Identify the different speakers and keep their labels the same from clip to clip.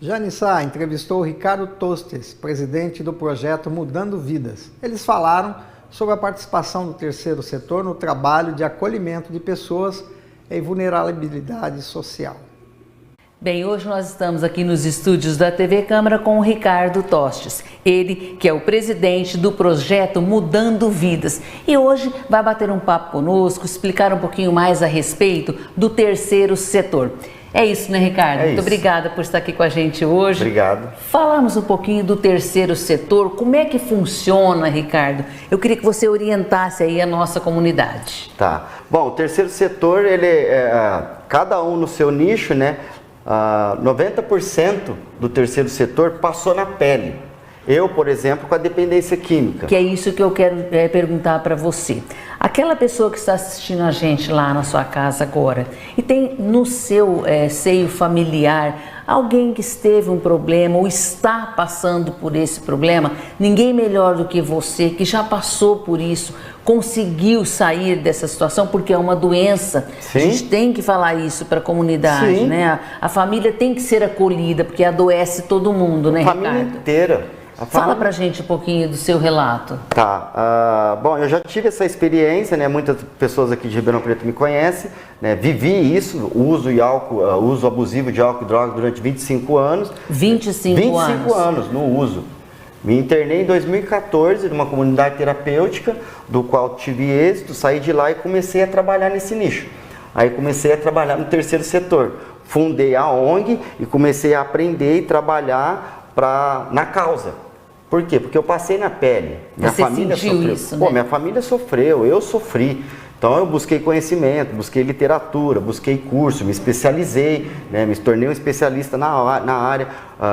Speaker 1: Janissá entrevistou Ricardo Tostes, presidente do projeto Mudando Vidas. Eles falaram sobre a participação do terceiro setor no trabalho de acolhimento de pessoas em vulnerabilidade social.
Speaker 2: Bem, hoje nós estamos aqui nos estúdios da TV Câmara com o Ricardo Tostes, ele que é o presidente do projeto Mudando Vidas. E hoje vai bater um papo conosco, explicar um pouquinho mais a respeito do terceiro setor. É isso, né, Ricardo? Muito obrigada por estar aqui com a gente hoje.
Speaker 3: Obrigado.
Speaker 2: Falarmos um pouquinho do terceiro setor, como é que funciona, Ricardo? Eu queria que você orientasse aí a nossa comunidade.
Speaker 3: Tá. Bom, o terceiro setor, ele cada um no seu nicho, né? 90% do terceiro setor passou na pele. Eu, por exemplo, com a dependência química. Que
Speaker 2: é isso que eu quero perguntar para você. Aquela pessoa que está assistindo a gente lá na sua casa agora e tem no seu seio familiar alguém que esteve um problema ou está passando por esse problema, ninguém melhor do que você que já passou por isso, conseguiu sair dessa situação, porque é uma doença. Sim. A gente tem que falar isso para a comunidade, sim, né? A família tem que ser acolhida, porque adoece todo mundo, né, Ricardo?
Speaker 3: A família inteira.
Speaker 2: Fala pra gente um pouquinho do seu relato.
Speaker 3: Tá, bom, eu já tive essa experiência, né? Muitas pessoas aqui de Ribeirão Preto me conhecem, né? Vivi isso, uso abusivo de álcool e drogas durante 25 anos.
Speaker 2: 25
Speaker 3: anos no uso. Me internei em 2014 numa comunidade terapêutica, do qual tive êxito, saí de lá e comecei a trabalhar nesse nicho. Aí comecei a trabalhar no terceiro setor. Fundei a ONG e comecei a aprender e trabalhar na causa. Por quê? Porque eu passei na pele. Minha família sofreu.
Speaker 2: Isso, né?
Speaker 3: Pô, minha família sofreu, eu sofri. Então eu busquei conhecimento, busquei literatura, busquei curso, me especializei, né? Me tornei um especialista na área,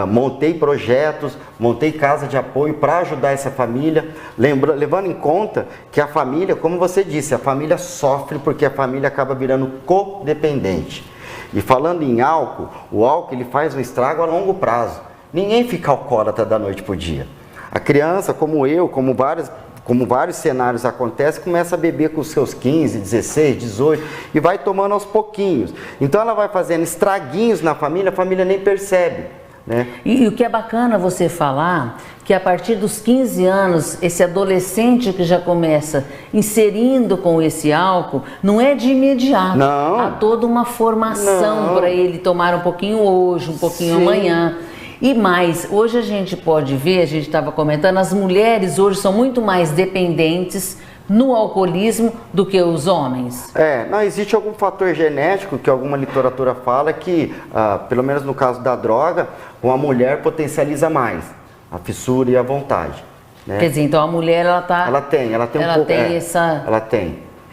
Speaker 3: montei projetos, montei casa de apoio para ajudar essa família, levando em conta que a família, como você disse, a família sofre porque a família acaba virando codependente. E falando em álcool, o álcool ele faz um estrago a longo prazo. Ninguém fica alcoólatra da noite para o dia. A criança, como eu, como vários cenários acontecem, começa a beber com os seus 15, 16, 18 e vai tomando aos pouquinhos. Então ela vai fazendo estraguinhos na família, a família nem percebe, né?
Speaker 2: E o que é bacana você falar, que a partir dos 15 anos, esse adolescente que já começa inserindo com esse álcool, não é de imediato.
Speaker 3: Não.
Speaker 2: Há toda uma formação para ele tomar um pouquinho hoje, um pouquinho amanhã. E mais, hoje a gente pode ver, a gente estava comentando, as mulheres hoje são muito mais dependentes no alcoolismo do que os homens.
Speaker 3: Não existe algum fator genético que alguma literatura fala que, pelo menos no caso da droga, uma mulher potencializa mais a fissura e a vontade, né?
Speaker 2: Quer dizer, então a mulher ela tem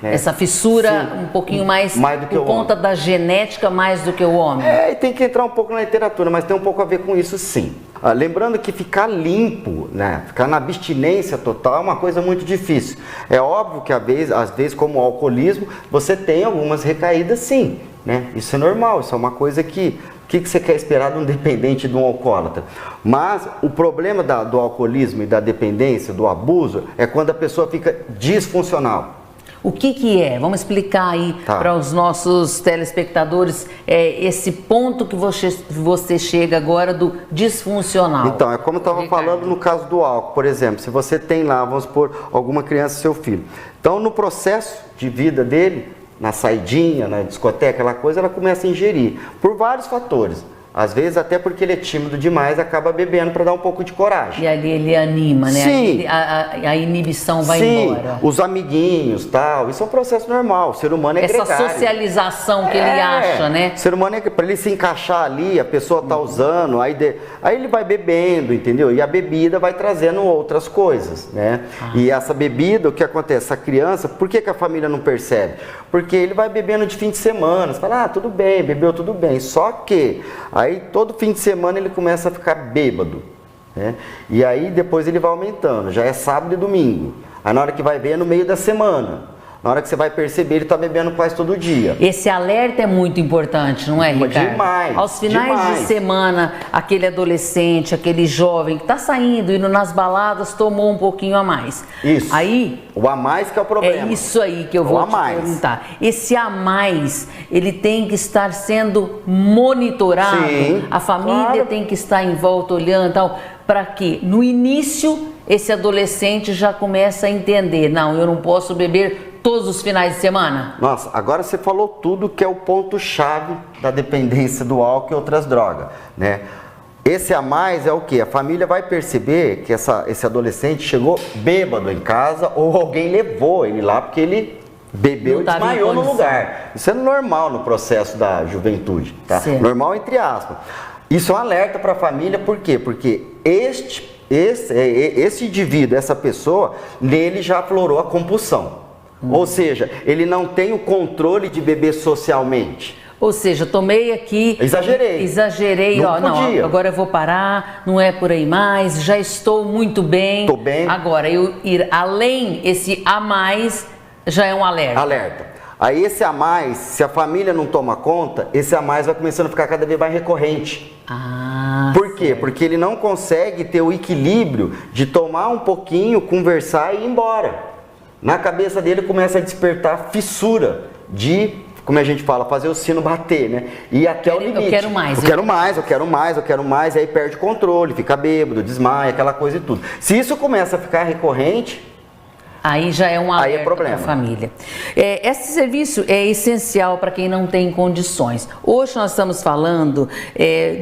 Speaker 2: essa fissura, sim, um pouquinho mais do que por conta da genética mais do que o homem.
Speaker 3: E tem que entrar um pouco na literatura, mas tem um pouco a ver com isso, sim. Lembrando que ficar limpo, né, ficar na abstinência total é uma coisa muito difícil. É óbvio que às vezes como o alcoolismo, você tem algumas recaídas, sim, né? Isso é normal, isso é uma coisa que... O que você quer esperar de um dependente de um alcoólatra? Mas o problema do alcoolismo e da dependência, do abuso, é quando a pessoa fica disfuncional.
Speaker 2: O que é? Vamos explicar aí para os nossos telespectadores esse ponto que você chega agora do disfuncional.
Speaker 3: Então, é como eu estava falando no caso do álcool, por exemplo, se você tem lá, vamos supor, alguma criança, seu filho. Então, no processo de vida dele, na saidinha, na discoteca, aquela coisa, ela começa a ingerir, por vários fatores. Às vezes até porque ele é tímido demais, acaba bebendo para dar um pouco de coragem.
Speaker 2: E ali ele anima, né?
Speaker 3: Sim.
Speaker 2: A inibição vai embora.
Speaker 3: Os amiguinhos, tal. Isso é um processo normal. O ser humano é gregário.
Speaker 2: Essa socialização que ele acha, né?
Speaker 3: O ser humano para ele se encaixar ali, a pessoa tá usando, aí ele vai bebendo, entendeu? E a bebida vai trazendo outras coisas, né? E essa bebida, o que acontece? Essa criança, por que a família não percebe? Porque ele vai bebendo de fim de semana. Você fala, tudo bem, bebeu tudo bem. Só que aí todo fim de semana ele começa a ficar bêbado, né? E aí depois ele vai aumentando, já é sábado e domingo. Aí na hora que vai ver é no meio da semana. Na hora que você vai perceber, ele está bebendo quase todo dia.
Speaker 2: Esse alerta é muito importante, não é, Ricardo?
Speaker 3: Demais.
Speaker 2: Aos finais de semana, aquele adolescente, aquele jovem que está saindo, indo nas baladas, tomou um pouquinho a mais.
Speaker 3: Isso.
Speaker 2: Aí,
Speaker 3: o a mais que é o problema.
Speaker 2: É isso aí que eu vou te perguntar. Esse a mais, ele tem que estar sendo monitorado.
Speaker 3: Sim,
Speaker 2: a família tem que estar em volta olhando, tal, para que no início esse adolescente já comece a entender, não, eu não posso beber todos os finais de semana?
Speaker 3: Nossa, agora você falou tudo que é o ponto-chave da dependência do álcool e outras drogas, né? Esse a mais é o que? A família vai perceber que esse adolescente chegou bêbado em casa ou alguém levou ele lá porque ele bebeu e desmaiou no lugar. Isso é normal no processo da juventude, tá?
Speaker 2: Certo.
Speaker 3: Normal entre aspas. Isso é um alerta para a família, por quê? Porque esse indivíduo, essa pessoa, nele já aflorou a compulsão. Ou seja, ele não tem o controle de beber socialmente.
Speaker 2: Ou seja, tomei aqui... Exagerei,
Speaker 3: não
Speaker 2: ó,
Speaker 3: podia.
Speaker 2: Não, agora eu vou parar, não é por aí mais, já estou muito bem.
Speaker 3: Estou bem.
Speaker 2: Agora, eu ir além, esse a mais, já é um alerta.
Speaker 3: Alerta. Aí esse a mais, se a família não toma conta, esse a mais vai começando a ficar cada vez mais recorrente. Por quê?
Speaker 2: Certo.
Speaker 3: Porque ele não consegue ter o equilíbrio de tomar um pouquinho, conversar e ir embora. Na cabeça dele começa a despertar fissura de, como a gente fala, fazer o sino bater, né? E até o limite.
Speaker 2: Eu quero mais.
Speaker 3: Eu quero mais, eu quero mais, eu quero mais. Aí perde o controle, fica bêbado, desmaia, aquela coisa e tudo. Se isso começa a ficar recorrente,
Speaker 2: aí já é um alerta para a família. Esse serviço é essencial para quem não tem condições. Hoje nós estamos falando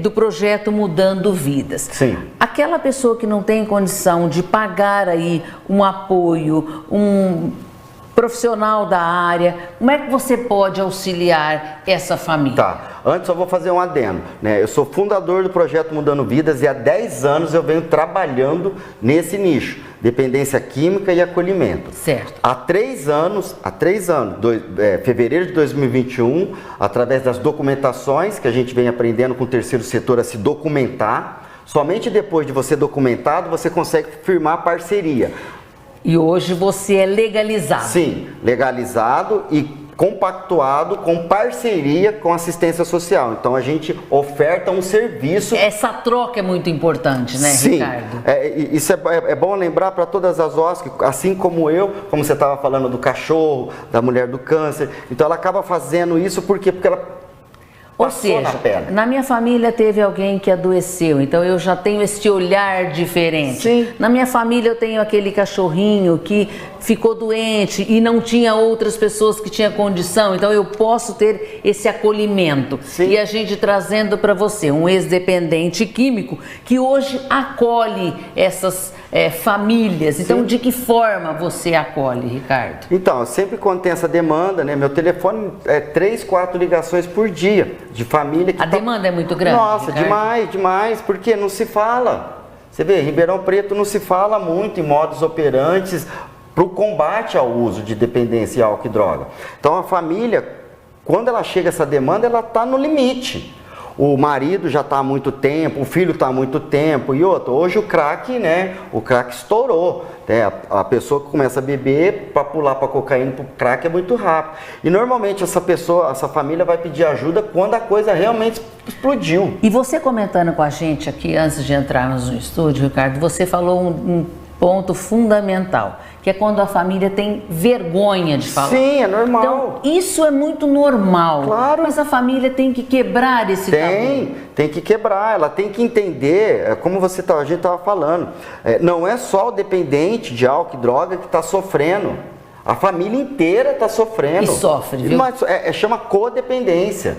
Speaker 2: do projeto Mudando Vidas.
Speaker 3: Sim.
Speaker 2: Aquela pessoa que não tem condição de pagar aí um apoio, um profissional da área, como é que você pode auxiliar essa família?
Speaker 3: Tá, antes eu vou fazer um adendo, né? Eu sou fundador do projeto Mudando Vidas e há 10 anos eu venho trabalhando nesse nicho, dependência química e acolhimento.
Speaker 2: Certo.
Speaker 3: Há 3 anos, fevereiro de 2021, através das documentações que a gente vem aprendendo com o terceiro setor a se documentar, somente depois de você documentado, você consegue firmar parceria.
Speaker 2: E hoje você é legalizado.
Speaker 3: Sim, legalizado e compactuado com parceria com assistência social. Então a gente oferta um serviço.
Speaker 2: Essa troca é muito importante, né,
Speaker 3: Sim,
Speaker 2: Ricardo?
Speaker 3: Isso é bom lembrar para todas as OSCs, assim como eu, como você estava falando do cachorro, da mulher do câncer. Então ela acaba fazendo isso porque ela
Speaker 2: Ou seja, na minha família teve alguém que adoeceu, então eu já tenho esse olhar diferente.
Speaker 3: Sim.
Speaker 2: Na minha família eu tenho aquele cachorrinho que ficou doente e não tinha outras pessoas que tinham condição, então eu posso ter esse acolhimento.
Speaker 3: Sim.
Speaker 2: E a gente trazendo para você um ex-dependente químico que hoje acolhe essas famílias. Então, de que forma você acolhe, Ricardo?
Speaker 3: Então, sempre quando tem essa demanda, né? Meu telefone é 3, 4 ligações por dia de família que
Speaker 2: A demanda é muito grande?
Speaker 3: Nossa,
Speaker 2: Ricardo?
Speaker 3: demais, porque não se fala. Você vê, Ribeirão Preto não se fala muito em modus operantes para o combate ao uso de dependência e álcool e droga. Então, a família, quando ela chega a essa demanda, ela está no limite. O marido já está há muito tempo, o filho está há muito tempo e outro. Hoje o crack, né? O crack estourou. Né? A pessoa que começa a beber para pular para cocaína, para o crack é muito rápido. E normalmente essa família vai pedir ajuda quando a coisa realmente explodiu.
Speaker 2: E você comentando com a gente aqui antes de entrarmos no estúdio, Ricardo, você falou um ponto fundamental, que é quando a família tem vergonha de falar.
Speaker 3: Sim, é normal.
Speaker 2: Então, isso é muito normal.
Speaker 3: Claro.
Speaker 2: Mas a família tem que quebrar esse tabu.
Speaker 3: Tem que quebrar, ela tem que entender, como a gente estava falando, não é só o dependente de álcool e droga que está sofrendo. A família inteira está sofrendo.
Speaker 2: E sofre, viu?
Speaker 3: Mas chama codependência.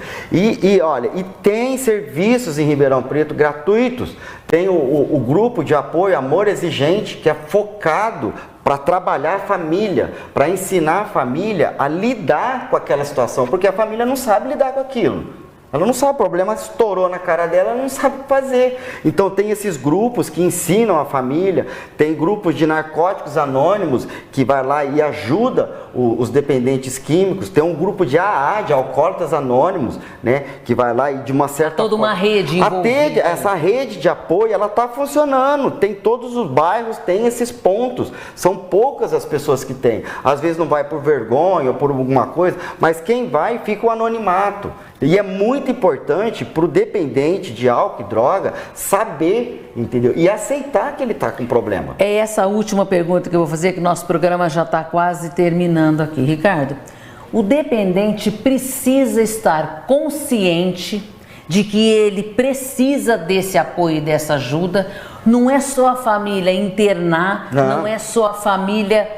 Speaker 3: Olha, tem serviços em Ribeirão Preto gratuitos. Tem o grupo de apoio Amor Exigente, que é focado para trabalhar a família, para ensinar a família a lidar com aquela situação, porque a família não sabe lidar com aquilo. Ela não sabe, o problema estourou na cara dela, ela não sabe o que fazer. Então tem esses grupos que ensinam a família, tem grupos de narcóticos anônimos que vai lá e ajuda os dependentes químicos, tem um grupo de AA, de alcoólatras anônimos, né, que vai lá e de uma certa
Speaker 2: toda uma rede envolvida.
Speaker 3: Essa rede de apoio, ela está funcionando, tem todos os bairros, tem esses pontos, são poucas as pessoas que têm, às vezes não vai por vergonha ou por alguma coisa, mas quem vai fica o anonimato. E é muito importante para o dependente de álcool e droga saber, entendeu? E aceitar que ele está com problema.
Speaker 2: É essa última pergunta que eu vou fazer, que nosso programa já está quase terminando aqui. Ricardo, o dependente precisa estar consciente de que ele precisa desse apoio e dessa ajuda. Não é só a família internar, não é só a família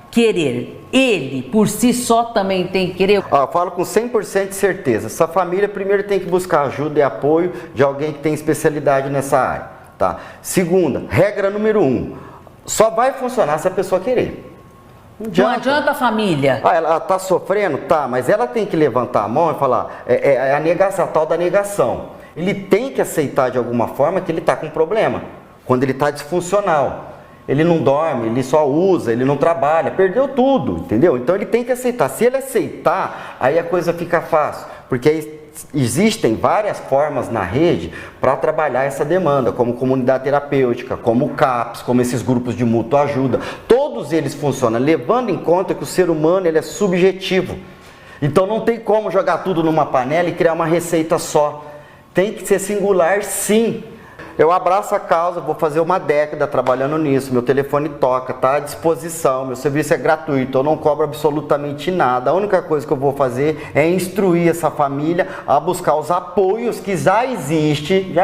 Speaker 2: querer. Ele, por si só, também tem que querer.
Speaker 3: Eu falo com 100% de certeza. Essa família primeiro tem que buscar ajuda e apoio de alguém que tem especialidade nessa área. Tá? Segunda, regra número 1, só vai funcionar se a pessoa querer.
Speaker 2: Não adianta a família.
Speaker 3: Ela está sofrendo? Tá, mas ela tem que levantar a mão e falar, é a negação, a tal da negação. Ele tem que aceitar de alguma forma que ele está com problema, quando ele está disfuncional. Ele não dorme, ele só usa, ele não trabalha, perdeu tudo, entendeu? Então ele tem que aceitar. Se ele aceitar, aí a coisa fica fácil, porque aí existem várias formas na rede para trabalhar essa demanda, como comunidade terapêutica, como o CAPS, como esses grupos de mútua ajuda. Todos eles funcionam, levando em conta que o ser humano ele é subjetivo. Então não tem como jogar tudo numa panela e criar uma receita só. Tem que ser singular, sim. Eu abraço a causa, vou fazer uma década trabalhando nisso, meu telefone toca, está à disposição, meu serviço é gratuito, eu não cobro absolutamente nada. A única coisa que eu vou fazer é instruir essa família a buscar os apoios que já existe,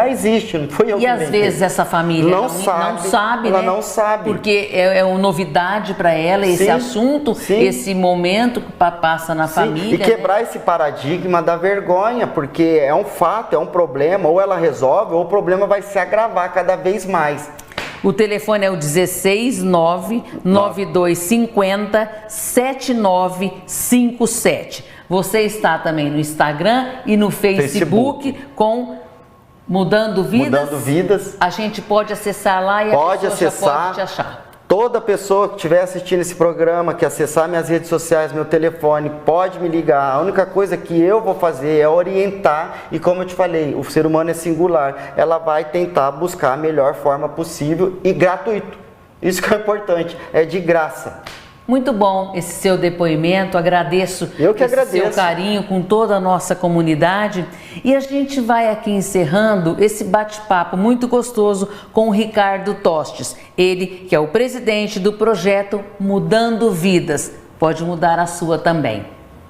Speaker 3: não foi eu que
Speaker 2: E às vezes essa família não sabe,
Speaker 3: ela
Speaker 2: né?
Speaker 3: não sabe.
Speaker 2: Porque é uma novidade para ela esse assunto, esse momento que passa na família.
Speaker 3: E quebrar esse paradigma da vergonha, porque é um fato, é um problema, ou ela resolve, ou o problema vai se agravar cada vez mais.
Speaker 2: O telefone é o 16992507957. Você está também no Instagram e no Facebook. Com Mudando Vidas.
Speaker 3: Mudando Vidas.
Speaker 2: A gente pode acessar lá e
Speaker 3: pode
Speaker 2: a pessoa
Speaker 3: acessar.
Speaker 2: já pode te achar.
Speaker 3: Toda pessoa que estiver assistindo esse programa, que acessar minhas redes sociais, meu telefone, pode me ligar. A única coisa que eu vou fazer é orientar e, como eu te falei, o ser humano é singular. Ela vai tentar buscar a melhor forma possível e gratuito. Isso que é importante, é de graça.
Speaker 2: Muito bom esse seu depoimento, agradeço esse seu carinho com toda a nossa comunidade. E a gente vai aqui encerrando esse bate-papo muito gostoso com o Ricardo Tostes, ele que é o presidente do projeto Mudando Vidas. Pode mudar a sua também.